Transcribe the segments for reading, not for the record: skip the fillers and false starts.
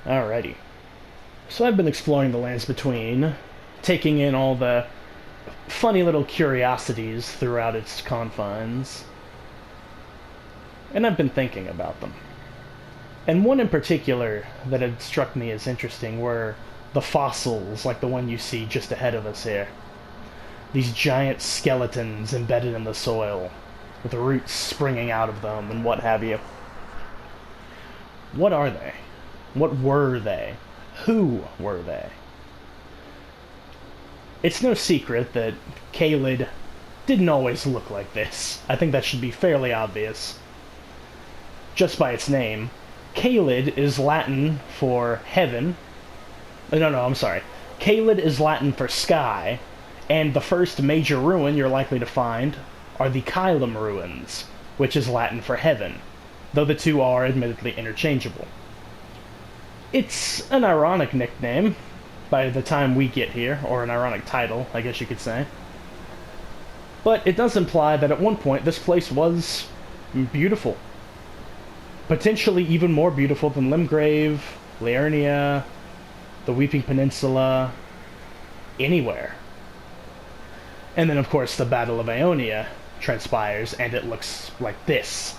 Alrighty. So I've been exploring the lands between, taking in all the funny little curiosities throughout its confines, and I've been thinking about them. And one in particular that had struck me as interesting were the fossils, like the one you see just ahead of us here. These giant skeletons embedded in the soil, with roots springing out of them and what have you. What are they? What were they? Who were they? It's no secret that Caelid didn't always look like this. I think that should be fairly obvious. Just by its name. Caelid is Latin for heaven. No, I'm sorry. Caelid is Latin for sky, and the first major ruin you're likely to find are the Caelum ruins, which is Latin for heaven, though the two are admittedly interchangeable. It's an ironic nickname by the time we get here, or an ironic title, I guess you could say. But it does imply that at one point this place was beautiful. Potentially even more beautiful than Limgrave, Liurnia, the Weeping Peninsula, anywhere. And then, of course, the Battle of Ionia transpires, and it looks like this.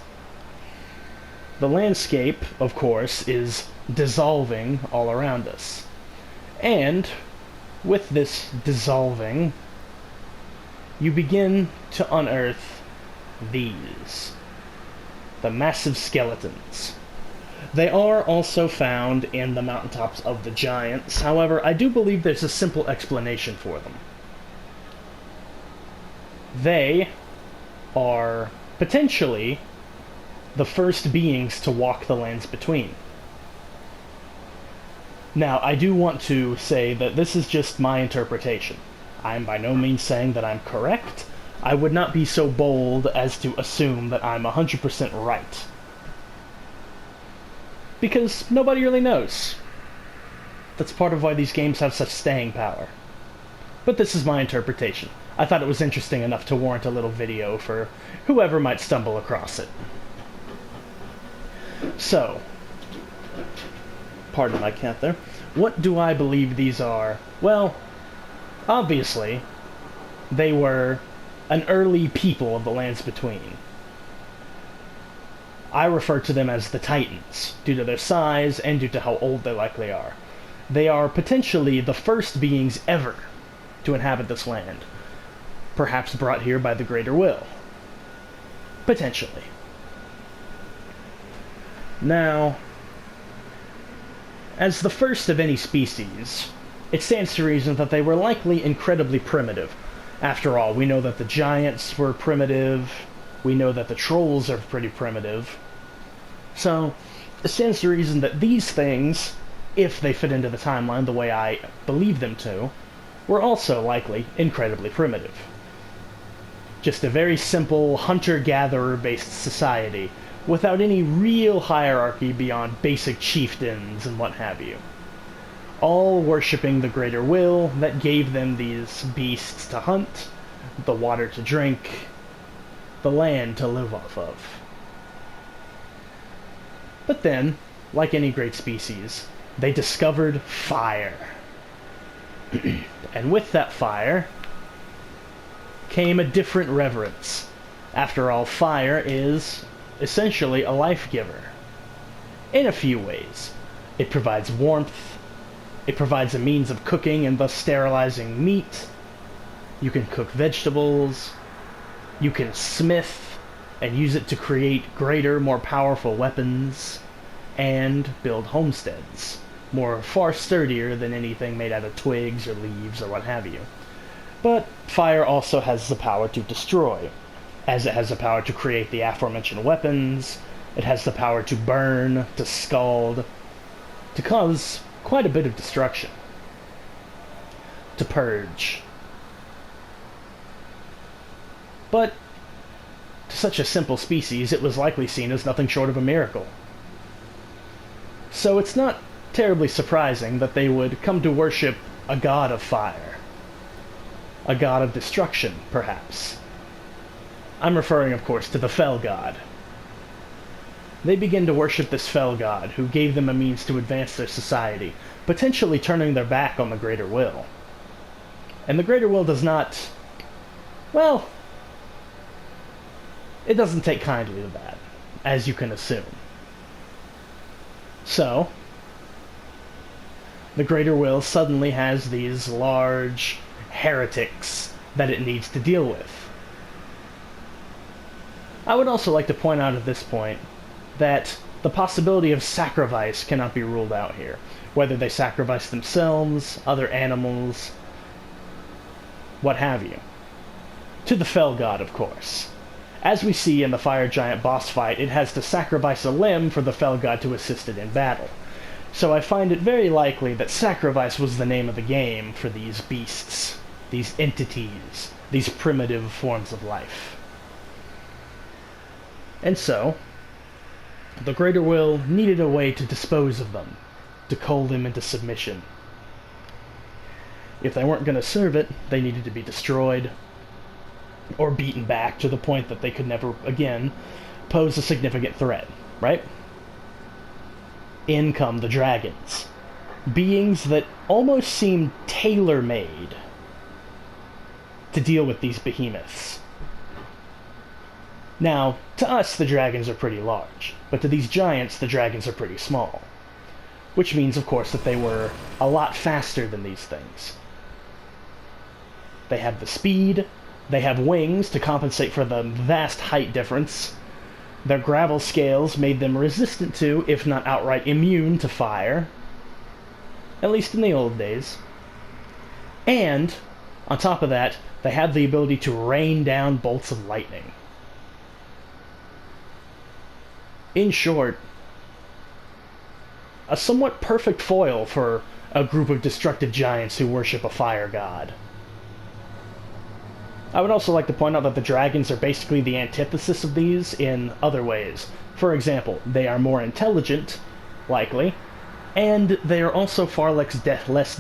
The landscape, of course, is dissolving all around us. And with this dissolving, you begin to unearth these. The massive skeletons. They are also found in the mountaintops of the giants. However, I do believe there's a simple explanation for them. They are potentially the first beings to walk the lands between. Now, I do want to say that this is just my interpretation. I am by no means saying that I'm correct. I would not be so bold as to assume that I'm 100% right. Because nobody really knows. That's part of why these games have such staying power. But this is my interpretation. I thought it was interesting enough to warrant a little video for whoever might stumble across it. So, pardon my cat there. What do I believe these are? Well, obviously, they were an early people of the lands between. I refer to them as the Titans, due to their size and due to how old they likely are. They are potentially the first beings ever to inhabit this land, perhaps brought here by the Greater Will. Potentially. Now, as the first of any species, it stands to reason that they were likely incredibly primitive. After all, we know that the giants were primitive, we know that the trolls are pretty primitive, so it stands to reason that these things, if they fit into the timeline the way I believe them to, were also likely incredibly primitive. Just a very simple hunter-gatherer based society, without any real hierarchy beyond basic chieftains and what have you. All worshipping the greater will that gave them these beasts to hunt, the water to drink, the land to live off of. But then, like any great species, they discovered fire. And with that fire came a different reverence. After all, fire is essentially a life giver. In a few ways. It provides warmth, it provides a means of cooking and thus sterilizing meat, you can cook vegetables, you can smith and use it to create greater, more powerful weapons, and build homesteads, far sturdier than anything made out of twigs or leaves or what have you. But fire also has the power to destroy, as it has the power to create the aforementioned weapons, it has the power to burn, to scald, to cause quite a bit of destruction, to purge. But to such a simple species, it was likely seen as nothing short of a miracle. So it's not terribly surprising that they would come to worship a god of fire. A god of destruction, perhaps. I'm referring, of course, to the Fell God. they begin to worship this fell god who gave them a means to advance their society, potentially turning their back on the greater will. And the greater will does not, well, it doesn't take kindly to that, as you can assume. So, the greater will suddenly has these large heretics that it needs to deal with. I would also like to point out at this point that the possibility of sacrifice cannot be ruled out here. Whether they sacrifice themselves, other animals, what have you. To the fell god, of course. As we see in the fire giant boss fight, it has to sacrifice a limb for the fell god to assist it in battle. So I find it very likely that sacrifice was the name of the game for these beasts, these entities, these primitive forms of life. And so, the greater will needed a way to dispose of them, to cull them into submission. If they weren't going to serve it, they needed to be destroyed, or beaten back to the point that they could never again pose a significant threat, right? In come the dragons. Beings that almost seem tailor-made to deal with these behemoths. Now, to us, the dragons are pretty large, but to these giants, the dragons are pretty small. Which means, of course, that they were a lot faster than these things. They have the speed, they have wings to compensate for the vast height difference. Their gravel scales made them resistant to, if not outright immune to fire. At least in the old days. And, on top of that, they had the ability to rain down bolts of lightning. In short, a somewhat perfect foil for a group of destructive giants who worship a fire god. I would also like to point out that the dragons are basically the antithesis of these in other ways. For example, they are more intelligent, likely, and they are also far less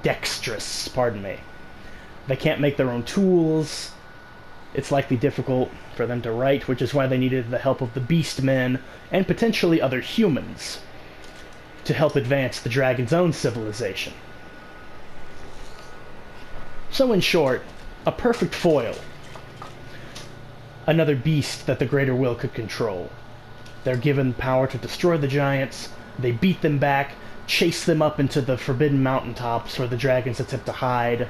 dexterous, pardon me. They can't make their own tools. It's likely difficult for them to write, which is why they needed the help of the beast men and potentially other humans to help advance the dragon's own civilization. So in short, a perfect foil. Another beast that the greater will could control. They're given power to destroy the giants, they beat them back, chase them up into the forbidden mountaintops where the dragons attempt to hide.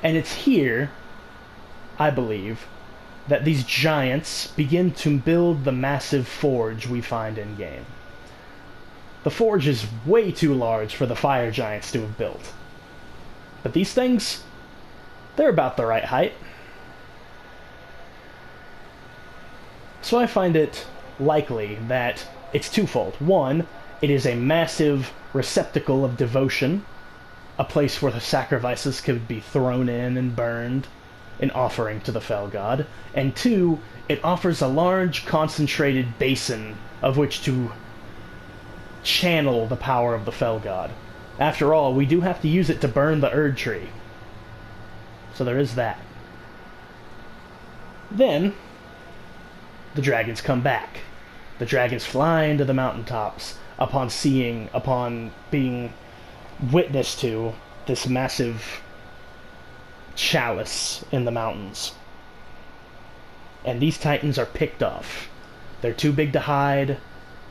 And it's here, I believe, that these giants begin to build the massive forge we find in-game. The forge is way too large for the fire giants to have built. But these things, they're about the right height. So I find it likely that it's twofold. One, it is a massive receptacle of devotion, a place where the sacrifices could be thrown in and burned, an offering to the fell god. And two, it offers a large concentrated basin of which to channel the power of the fell god. After all, we do have to use it to burn the Erd tree. So there is that. Then, the dragons come back. The dragons fly into the mountaintops upon being witness to this massive chalice in the mountains. And these titans are picked off. They're too big to hide,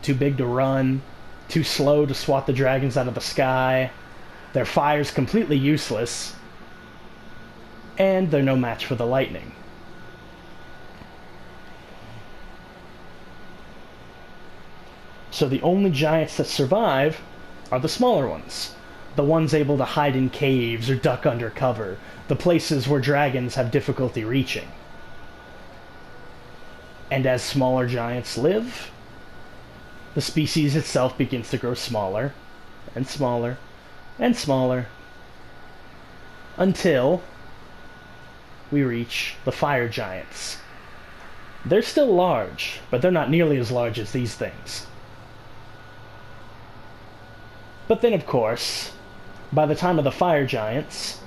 too big to run, too slow to swat the dragons out of the sky. Their fire's completely useless. And they're no match for the lightning. So the only giants that survive are the smaller ones. The ones able to hide in caves or duck under cover. The places where dragons have difficulty reaching. And as smaller giants live, the species itself begins to grow smaller, and smaller, and smaller, until we reach the fire giants. They're still large, but they're not nearly as large as these things. But then, of course, by the time of the fire giants,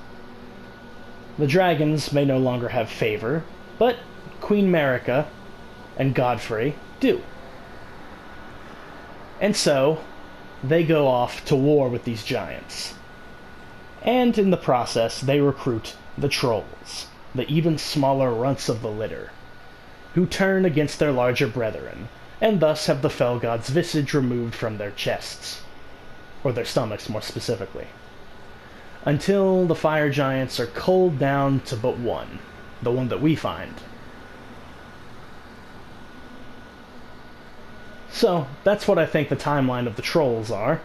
the dragons may no longer have favor, but Queen Marika and Godfrey do. And so, they go off to war with these giants. And in the process, they recruit the trolls, the even smaller runts of the litter, who turn against their larger brethren, and thus have the fell god's visage removed from their chests, or their stomachs more specifically, until the fire giants are culled down to but one, the one that we find. So, that's what I think the timeline of the trolls are.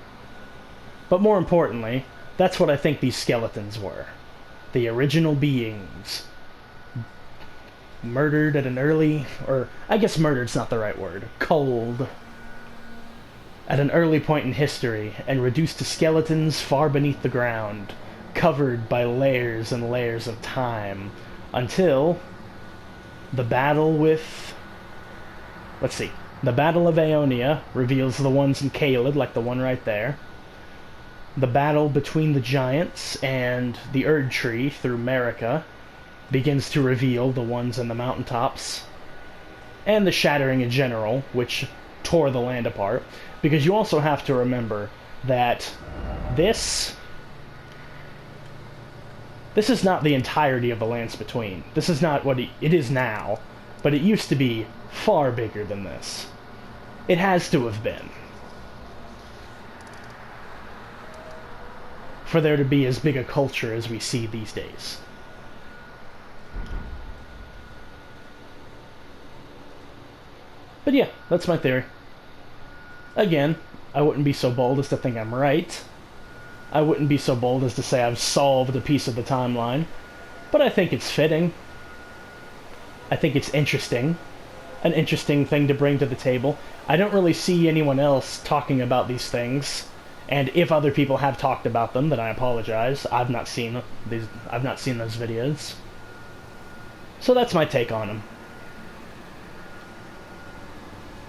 But more importantly, that's what I think these skeletons were. The original beings. Murdered at an early, or I guess murdered's not the right word, culled at an early point in history and reduced to skeletons far beneath the ground, covered by layers and layers of time, until the battle with, let's see, the Battle of Aeonia reveals the ones in Caelid, like the one right there. The battle between the giants and the Erd Tree through Marika begins to reveal the ones in the mountaintops. And the Shattering in general, which tore the land apart. Because you also have to remember that this is not the entirety of the lands between. This is not what it is now, but it used to be far bigger than this. It has to have been, for there to be as big a culture as we see these days. But yeah, that's my theory. Again, I wouldn't be so bold as to think I'm right. I wouldn't be so bold as to say I've solved a piece of the timeline. But I think it's fitting. I think it's interesting. An interesting thing to bring to the table. I don't really see anyone else talking about these things. And if other people have talked about them, then I apologize. I've not seen those videos. So that's my take on them.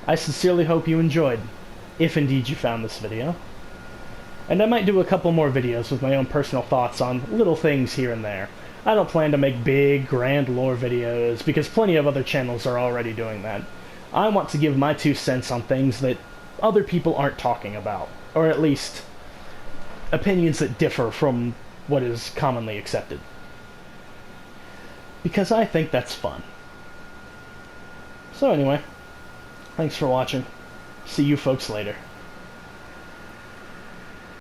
I sincerely hope you enjoyed, if indeed you found this video. And I might do a couple more videos with my own personal thoughts on little things here and there. I don't plan to make big, grand lore videos, because plenty of other channels are already doing that. I want to give my 2 cents on things that other people aren't talking about, or at least opinions that differ from what is commonly accepted. Because I think that's fun. So anyway, thanks for watching. See you folks later.